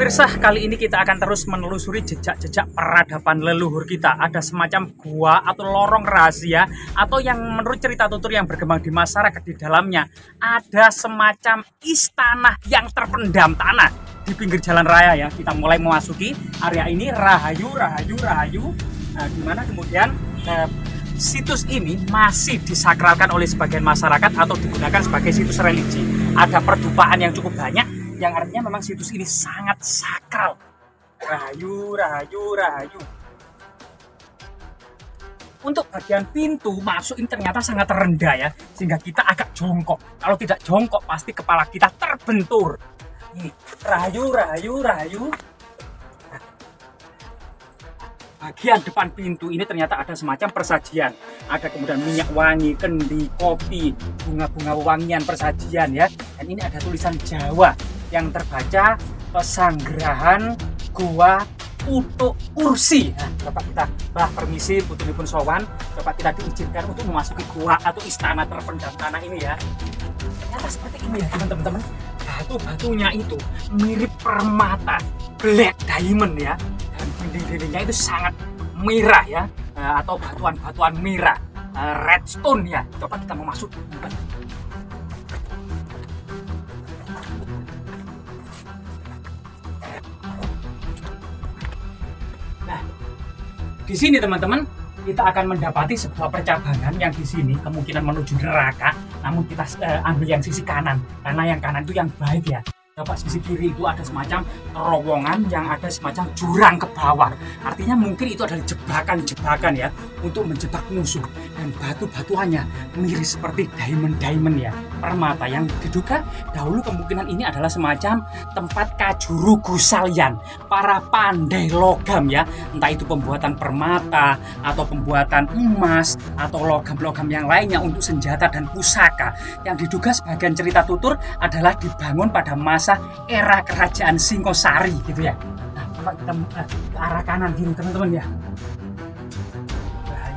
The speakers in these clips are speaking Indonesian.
Pemirsa, kali ini kita akan terus menelusuri jejak-jejak peradaban leluhur kita. Ada semacam gua atau lorong rahasia, atau yang menurut cerita tutur yang berkembang di masyarakat di dalamnya ada semacam istana yang terpendam tanah di pinggir jalan raya ya. Kita mulai memasuki area ini, rahayu. Nah, dimana kemudian situs ini masih disakralkan oleh sebagian masyarakat atau digunakan sebagai situs religi. Ada perdupaan yang cukup banyak, yang artinya memang situs ini sangat sakral. Rahayu. Untuk bagian pintu masuk ini ternyata sangat rendah ya, sehingga kita agak jongkok. Kalau tidak jongkok pasti kepala kita terbentur. Ini rahayu. Bagian depan pintu ini ternyata ada semacam persajian. Ada kemudian minyak wangi, kendi, kopi, bunga-bunga wangian persajian ya. Dan ini ada tulisan Jawa yang terbaca Pesanggerahan Gua Utuk Ursi. Nah, coba kita permisi putunipun sowan, coba kita diizinkan untuk memasuki gua atau istana terpendam tanah ini ya. Ternyata seperti ini ya teman-teman. Batu-batunya itu mirip permata, black diamond ya. Dan dinding-dindingnya itu sangat merah ya, atau batuan-batuan merah, redstone ya. Coba kita memasuki. Di sini teman-teman, kita akan mendapati sebuah percabangan yang di sini kemungkinan menuju neraka, namun kita ambil yang sisi kanan, karena yang kanan itu yang baik ya. Coba sisi kiri itu ada semacam terowongan yang ada semacam jurang ke bawah. Artinya mungkin itu adalah jebakan-jebakan ya, untuk menjebak musuh. Dan batu-batuannya mirip seperti diamond ya, permata yang diduga dahulu kemungkinan ini adalah semacam tempat kajurugu salian, para pandai logam ya, entah itu pembuatan permata atau pembuatan emas atau logam-logam yang lainnya untuk senjata dan pusaka, yang diduga sebagian cerita tutur adalah dibangun pada masa era kerajaan Singosari gitu ya. Nah, coba kita ke arah kanan gini teman-teman ya.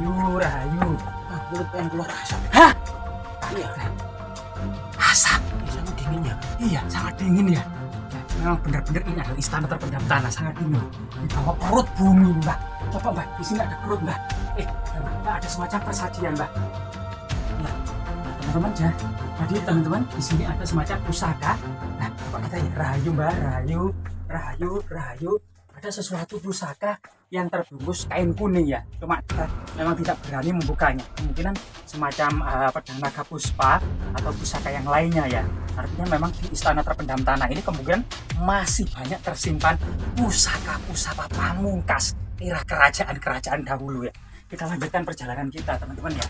Rahayu. Mulut pengen keluar asap. Hah? Iya. Asap. Sangat dingin ya. Iya, sangat dingin ya. Memang benar-benar ini adalah istana terpendam tanah, sangat dingin. Di bawah perut bumi, Mbak. Coba Mbak, di sini ada perut Mbak. Mbak, ada semacam persajian Mbak. Nah, teman-teman ya. Jadi teman-teman, di sini ada semacam pusaka. Nah, coba kita ya, rahayu Mbak, rahayu. Ada sesuatu pusaka yang terbungkus kain kuning ya. Cuma kita memang tidak berani membukanya. Kemungkinan semacam pedang naga puspa atau pusaka yang lainnya ya. Artinya memang di istana terpendam tanah ini kemungkinan masih banyak tersimpan pusaka-pusaka pamungkas era kerajaan-kerajaan dahulu ya. Kita lanjutkan perjalanan kita teman-teman ya.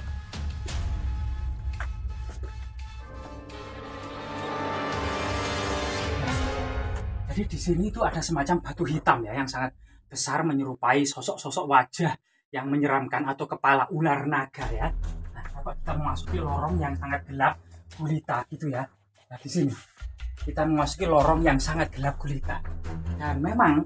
Jadi di sini itu ada semacam batu hitam ya yang sangat besar menyerupai sosok-sosok wajah yang menyeramkan atau kepala ular naga ya. Nah, coba kita memasuki lorong yang sangat gelap gulita gitu ya. Nah, di sini kita memasuki lorong yang sangat gelap gulita. Dan memang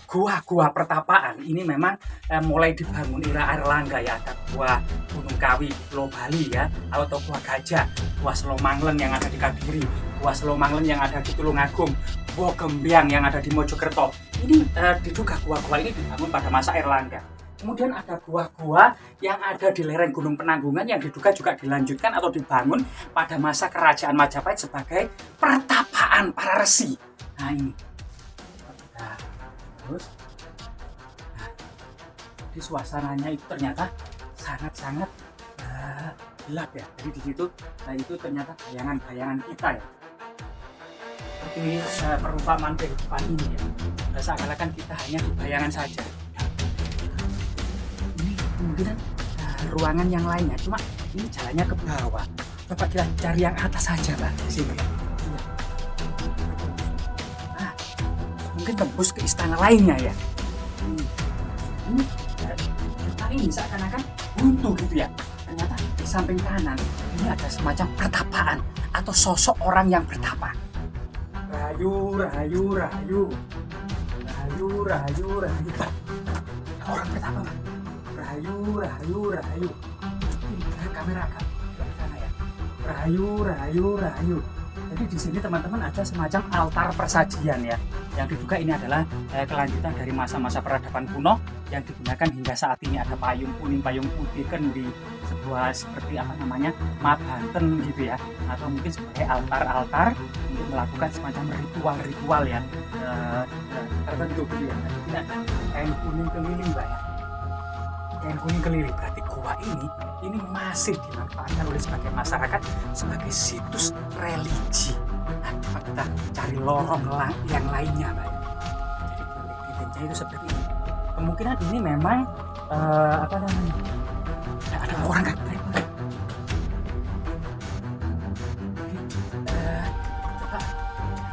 gua-gua pertapaan ini memang mulai dibangun era Airlangga ya. Ada gua Gunung Kawi di Pulau Bali ya, atau gua Gajah, gua Selomanglen yang ada di Kadiri, gua Selomanglen yang ada di Tulungagung, gua Gembyang yang ada di Mojokerto. Ini diduga gua-gua ini dibangun pada masa Airlangga. Kemudian ada gua-gua yang ada di lereng Gunung Penanggungan yang diduga juga dilanjutkan atau dibangun pada masa kerajaan Majapahit sebagai pertapaan para resi. Nah ini. Terus, di suasananya itu ternyata sangat-sangat gelap ya. Jadi di situ, itu ternyata bayangan-bayangan kita ya. Seperti perumpamaan kehidupan ini ya. Seakan-akan kita hanya di bayangan saja. Ini kemungkinan ruangan yang lainnya. Cuma ini jalannya ke bawah. Coba kita cari yang atas saja Mbak. Di sini. Mungkin tembus ke istana lainnya ya. Ini seakan-akan buntu gitu ya. Ternyata di samping kanan ini ada semacam pertapaan atau sosok orang yang bertapa. Rahayu. Orang bertapa Pak. Rahayu. Ini kamera agak dari sana ya. Rahayu. Jadi di sini teman-teman ada semacam altar persajian ya. yang diduga ini adalah kelanjutan dari masa-masa peradaban kuno yang digunakan hingga saat ini. Ada payung kuning, payung putih kan di sebuah seperti apa namanya mabanten gitu ya, atau mungkin sebagai altar-altar untuk melakukan semacam ritual-ritual ya tertentu gitu ya. Nah, ini ada kain kuning keliling Mbak ya, kain kuning keliling, berarti gua ini masih dimanfaatkan oleh sebagian masyarakat sebagai situs religi. Nah, kita cari lorong yang lainnya Mbak ya. Jadi intinya itu seperti ini. Kemungkinan ini memang apa namanya, ada orang kan coba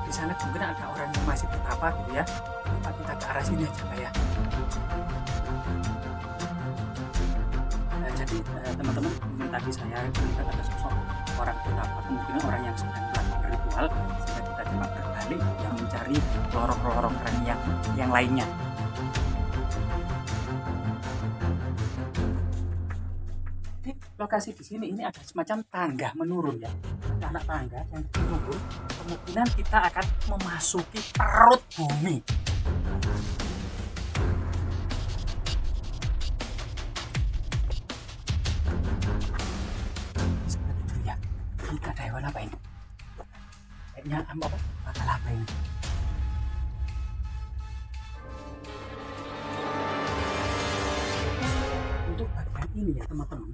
di sana mungkin ada orang yang masih betapa gitu ya. Coba kita ke arah sini aja Mbak ya. Jadi teman-teman, tadi saya melihat ada sosok orang betapa, kemungkinan orang yang sedang melakukan ritual, sehingga kita coba berbalik yang mencari lorong-lorong keren yang lainnya. Di lokasi di sini ini ada semacam tangga menurun ya, ada anak tangga yang menurun, kemungkinan kita akan memasuki perut bumi. Kita ada hewan apa ini? Kayaknya bakal apa ini? Untuk bagian ini ya teman-teman,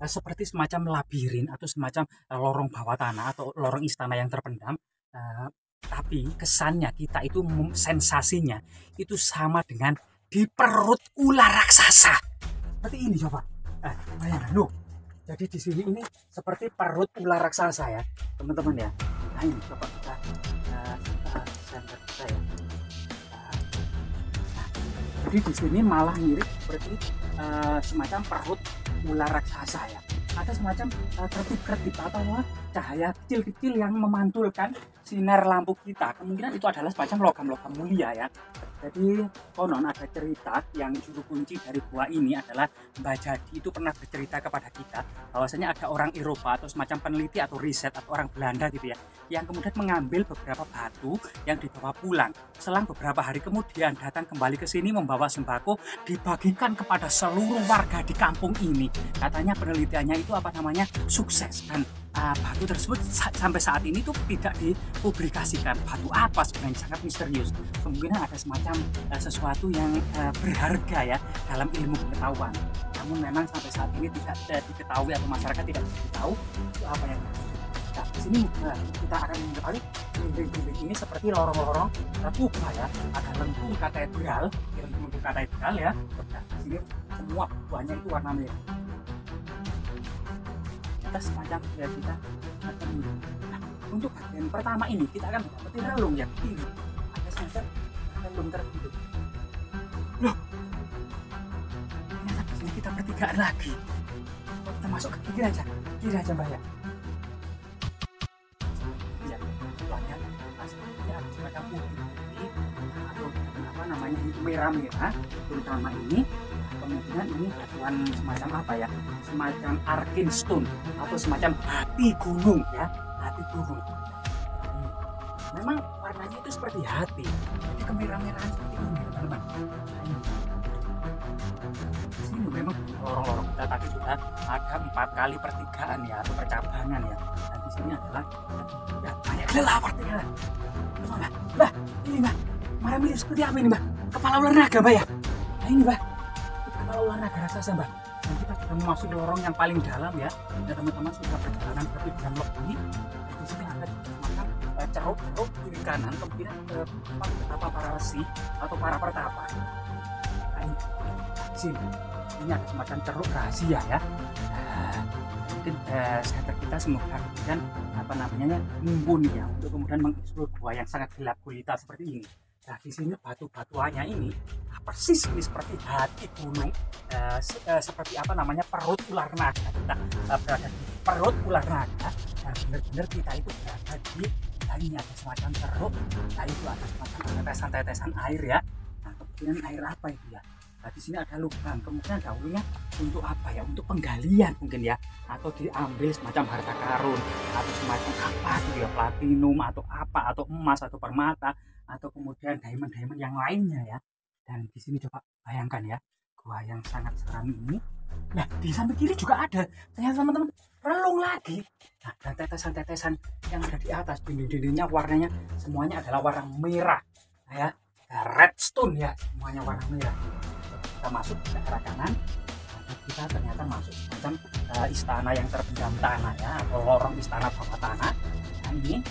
seperti semacam labirin atau semacam lorong bawah tanah atau lorong istana yang terpendam. Tapi kesannya kita itu sensasinya itu sama dengan di perut ular raksasa. Seperti ini coba. Bayangkan loh. Jadi di sini ini seperti perut ular raksasa ya, teman-teman ya. Nah ini coba kita center kita ya. Nah, jadi di sini malah mirip seperti semacam perut ular raksasa ya. Ada semacam kertip-kertip atau cahaya kecil-kecil yang memantulkan sinar lampu kita. Kemungkinan itu adalah semacam logam-logam mulia ya. Jadi konon ada cerita yang juru kunci dari gua ini adalah Mbak Jadi itu pernah bercerita kepada kita bahwasanya ada orang Eropa atau semacam peneliti atau riset atau orang Belanda gitu ya, yang kemudian mengambil beberapa batu yang dibawa pulang. Selang beberapa hari kemudian datang kembali ke sini membawa sembako dibagikan kepada seluruh warga di kampung ini. Katanya penelitiannya itu apa namanya sukses, dan batu tersebut sampai saat ini tuh tidak dipublikasikan. Batu apa sebenarnya, sangat misterius. Kemungkinan ada semacam sesuatu yang berharga ya dalam ilmu pengetahuan. Namun memang sampai saat ini tidak diketahui atau masyarakat tidak tahu itu apa yang nah, di sini kita akan mengetahui dinding-dinding ini seperti lorong-lorong terbuka ya. Ada lentung katedral ya. Nah, di sini semua buahnya itu warna merah. Semacam ya kita akan nah, untuk bagian pertama ini kita akan mendapati relung yang tinggi, ada semacam relung tertentu. Loh, ternyata di sini kita pertigaan lagi. Kita masuk ke kiri aja Mbak ya. Ya, banyak sepertinya ada semacam putih atau apa namanya merah-merah, terutama ini. Kemungkinan ini batuan semacam apa ya, semacam Arkenstone atau semacam hati gunung ya, hati gunung. Memang warnanya itu seperti hati, jadi kemerah-merahan seperti ini teman-teman. Di sini memang lorong-lorong kita tadi sudah ada 4 kali pertigaan ya atau percabangan ya. Dan di sini adalah ya, banyak kelelawar tinggal. Mbak, ini Mbak, marah mirip seperti apa ini Mbak? Kepala ular naga Mbak ya? Nah ini Mbak, kalau ular naga raksasa Mbak, dan kita sudah memasuki lorong yang paling dalam ya. Dan teman-teman sudah perjalanan berapa jam lebih. Di sini ada semacam ceruk-ceruk kiri kanan, kemungkinan betapa para resi atau para pertapa. Nah, ini di sini ada semacam ceruk rahasia ya. Mungkin center kita semoga kemudian apa namanya mumpuni ya untuk kemudian mengeksplor gua yang sangat gelap gulita seperti ini. Nah di sini batu-batuannya ini persis ini seperti hati gunung, seperti apa namanya perut ular naga. Kita berada di perut ular naga, dan benar-benar kita itu berada di ini ada semacam ceruk. Nah itu ada semacam tetesan-tetesan air ya. Nah kemudian air apa itu ya? Nah, di sini ada lubang, kemungkinan dahulunya untuk apa ya? Untuk penggalian mungkin ya, atau diambil semacam harta karun atau semacam apa gitu ya, platinum atau apa, atau emas atau permata atau kemudian diamond-diamond yang lainnya ya. Dan di sini coba bayangkan ya, gua yang sangat seram ini. Nah, di samping kiri juga ada. Ternyata teman-teman, relung lagi. Nah, dan tetesan-tetesan yang ada di atas dinding-dindingnya warnanya semuanya adalah warna merah. Nah, ya, redstone ya, semuanya warna merah. Kita masuk ke arah kanan, nah, kita ternyata masuk semacam istana yang terpendam tanah ya, atau lorong istana bawah tanah. Nah, ini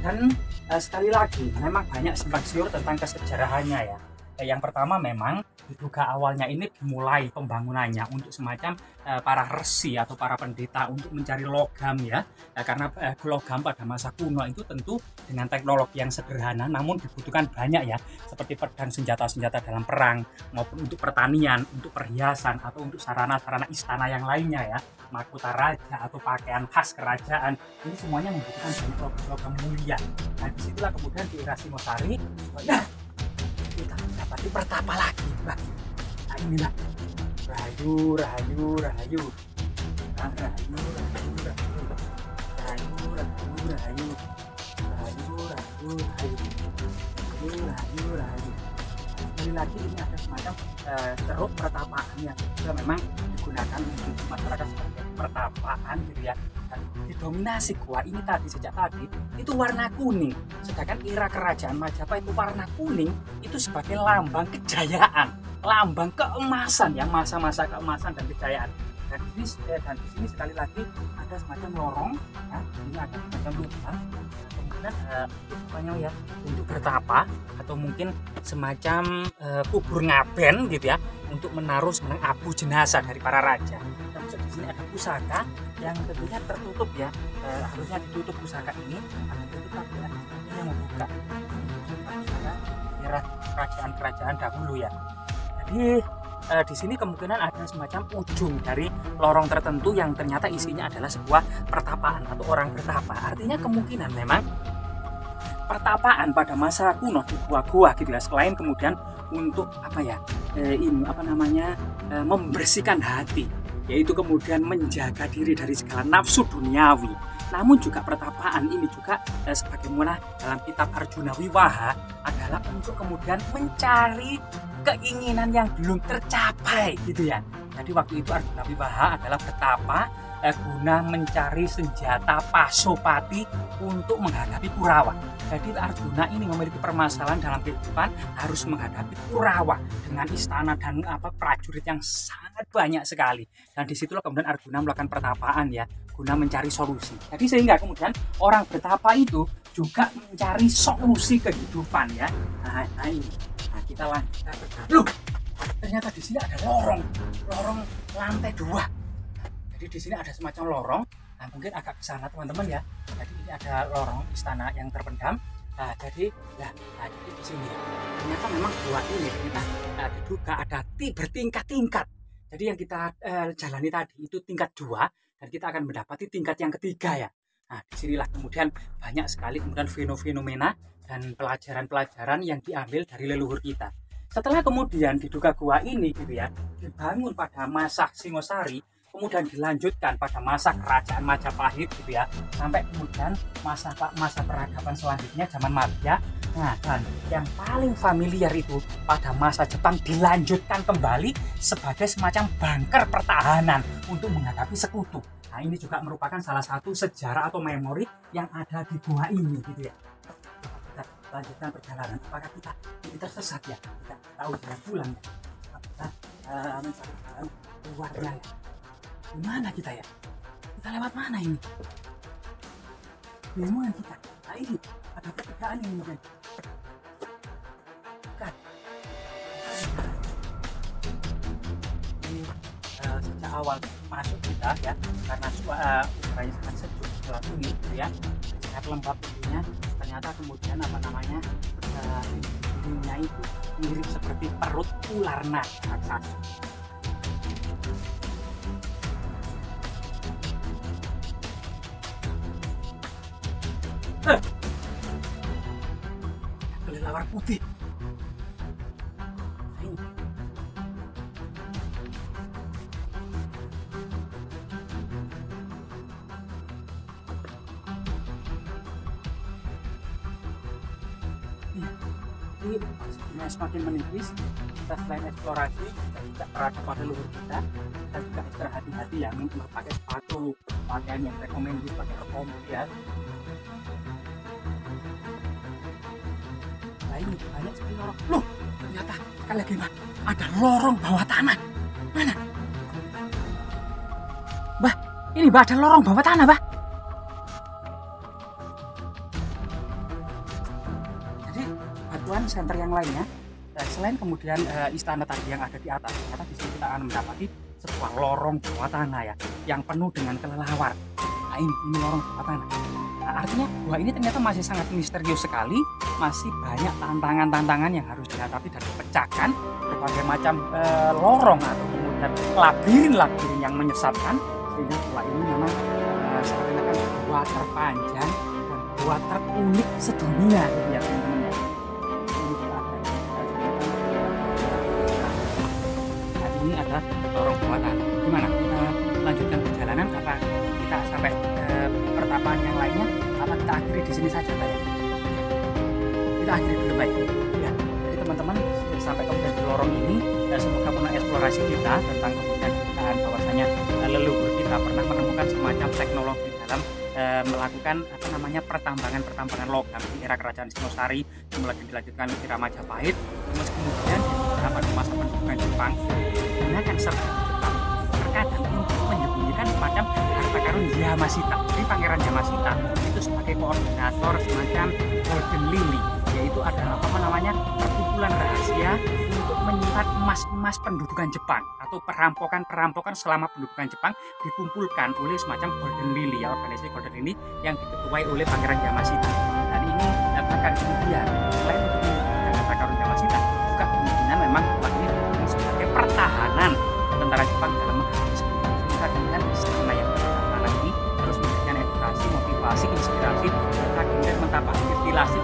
dan sekali lagi memang banyak simpang siur tentang kesejarahannya ya. Yang pertama memang diduga awalnya ini dimulai pembangunannya untuk semacam para resi atau para pendeta untuk mencari logam ya, karena logam pada masa kuno itu tentu dengan teknologi yang sederhana namun dibutuhkan banyak ya, seperti pedang, senjata-senjata dalam perang maupun untuk pertanian, untuk perhiasan atau untuk sarana-sarana istana yang lainnya ya, mahkota raja atau pakaian khas kerajaan, ini semuanya membutuhkan banyak logam mulia. Nah, disitulah kemudian di era Singosari kita mendapati pertapa lagi. Nah, inilah rahayu, rahayu, rahayu. Nah, rahayu, rahayu, rahayu. Rahayu, rahayu, rahayu. Rahayu, rahayu, rahayu. Rahayu, rahayu. Sekali lagi ini ada semacam ceruk pertapaan yang juga memang digunakan untuk masyarakat sebagai pertapaan gitu ya. Dan didominasi gua ini tadi sejak tadi itu warna kuning, sedangkan era kerajaan Majapahit itu warna kuning itu sebagai lambang kejayaan, lambang keemasan ya, masa-masa keemasan dan kejayaan. Dan di sini sekali lagi ada semacam lorong ya, ini ada semacam lubang, kemudian rupanya ya untuk bertapa atau mungkin semacam kubur ngaben gitu ya, untuk menaruh sebenarnya abu jenazah dari para raja. Termasuk di sini ada pusaka yang tentunya tertutup ya, harusnya ditutup pusaka ini, ada tutup tapi ada yang membuka pusaka era kerajaan-kerajaan dahulu ya. Jadi di sini kemungkinan ada semacam ujung dari lorong tertentu yang ternyata isinya adalah sebuah pertapaan atau orang bertapa. Artinya kemungkinan memang pertapaan pada masa kuno di gua-gua gitu ya, selain kemudian untuk apa ya, membersihkan hati, yaitu kemudian menjaga diri dari segala nafsu duniawi, namun juga pertapaan ini juga sebagaimana dalam kitab Arjuna Wiwaha adalah untuk kemudian mencari keinginan yang belum tercapai gitu ya. Jadi waktu itu Arjuna Wiwaha adalah bertapa guna mencari senjata Pasopati untuk menghadapi Kurawa. Jadi Arjuna ini memiliki permasalahan dalam kehidupan, harus menghadapi Kurawa dengan istana dan prajurit yang sangat banyak sekali. Dan disitulah kemudian Arjuna melakukan pertapaan ya, guna mencari solusi. Jadi sehingga kemudian orang bertapa itu juga mencari solusi kehidupan ya. Nah ini, kita lanjutkan. Loh, ternyata di sini ada lorong lantai 2. Jadi di sini ada semacam lorong. Nah, mungkin agak ke sana teman-teman ya. Jadi ini ada lorong istana yang terpendam. Jadi di sini ternyata memang gua ini ternyata diduga ada bertingkat-tingkat. Jadi yang kita jalani tadi itu tingkat 2 dan kita akan mendapati tingkat yang ketiga ya. Nah, disinilah kemudian banyak sekali kemudian fenomena dan pelajaran-pelajaran yang diambil dari leluhur kita. Setelah kemudian diduga gua ini gitu ya, dibangun pada masa Singosari, kemudian dilanjutkan pada masa kerajaan Majapahit gitu ya, sampai kemudian masa peradaban selanjutnya zaman Maurya. Nah, dan yang paling familiar itu pada masa Jepang dilanjutkan kembali sebagai semacam bunker pertahanan untuk menghadapi sekutu. Nah, ini juga merupakan salah satu sejarah atau memori yang ada di gua ini gitu ya. Kita lanjutkan perjalanan. Apakah kita tersesat ya? Kita tahu jalan pulang ya. Kita mencari jalan keluarnya ya. Gimana kita ya? Kita lewat mana ini? Bingungan kita. Nah ini ada perbedaan ini mungkin. Bukan. Ini sejak awal masuk kita ya, karena udaranya sangat sejuk gelap ini gitu ya, sangat lembab tentunya. Ternyata kemudian dindingnya itu mirip seperti perut ular naga raksasa. Kelelawar putih. Ini Jadi dunia semakin menipis, kita selain eksplorasi, kita juga terhadap pada leluhur kita juga berhati-hati ya untuk pakai sepatu, pakaian yang rekomendasi pakai rekomendasi ya. Nah ini banyak sekali lorong. Loh, ternyata sekali lagi Mbak, ada lorong bawah tanah. Mana? Mbak, ini Mbak ada lorong bawah tanah, Mbak. Jadi batuan center yang lainnya, selain kemudian istana tadi yang ada di atas, ternyata di sini kita akan mendapati sebuah lorong bawah tanah ya, yang penuh dengan kelelawar. Nah ini lorong bawah tanah. Nah, artinya gua ini ternyata masih sangat misterius sekali, masih banyak tantangan-tantangan yang harus dihadapi dan dipecahkan, berbagai macam lorong atau kemudian labirin-labirin yang menyesatkan, sehingga gua ini memang seakan-akan gua terpanjang dan gua terunik sedunia gitu ya teman-teman ya. Ini ada lorong bawah tanah. Gimana? Kita lanjutkan perjalanan apa kita sampai pertapaan yang lainnya? Apa kita akhiri di sini saja, Pak ya? Kita akhiri dulu, baik. Ya, jadi teman-teman sampai kemudian di lorong ini, semoga pernah eksplorasi kita tentang kemudian keadaan bahwasanya leluhur kita pernah menemukan semacam teknologi dalam melakukan pertambangan logam di era kerajaan Singosari, kemudian dilanjutkan di era Majapahit, terus kemudian di beberapa masa pendudukan Jepang menggunakan serta Jepang terkadang untuk menyembunyikan semacam harta karun Yamashita. Jadi pangeran Yamashita itu sebagai koordinator semacam Golden Lily, yaitu adalah perkumpulan rahasia untuk menyimpan emas-emas pendudukan Jepang atau perampokan selama pendudukan Jepang dikumpulkan oleh semacam Golden Lily ya, organisasi Golden Lily yang diketuai oleh pangeran Yamashita. Dan ini bahkan kemudian selain untuk menyembunyikan harta karun Yamashita, juga kemungkinan memang ini sebagai pertahanan tentara Jepang dalam menghadapi sehingga dengan istana yang berdekatan ini terus memberikan edukasi, motivasi, inspirasi, serta kemudian mentapaki ventilasi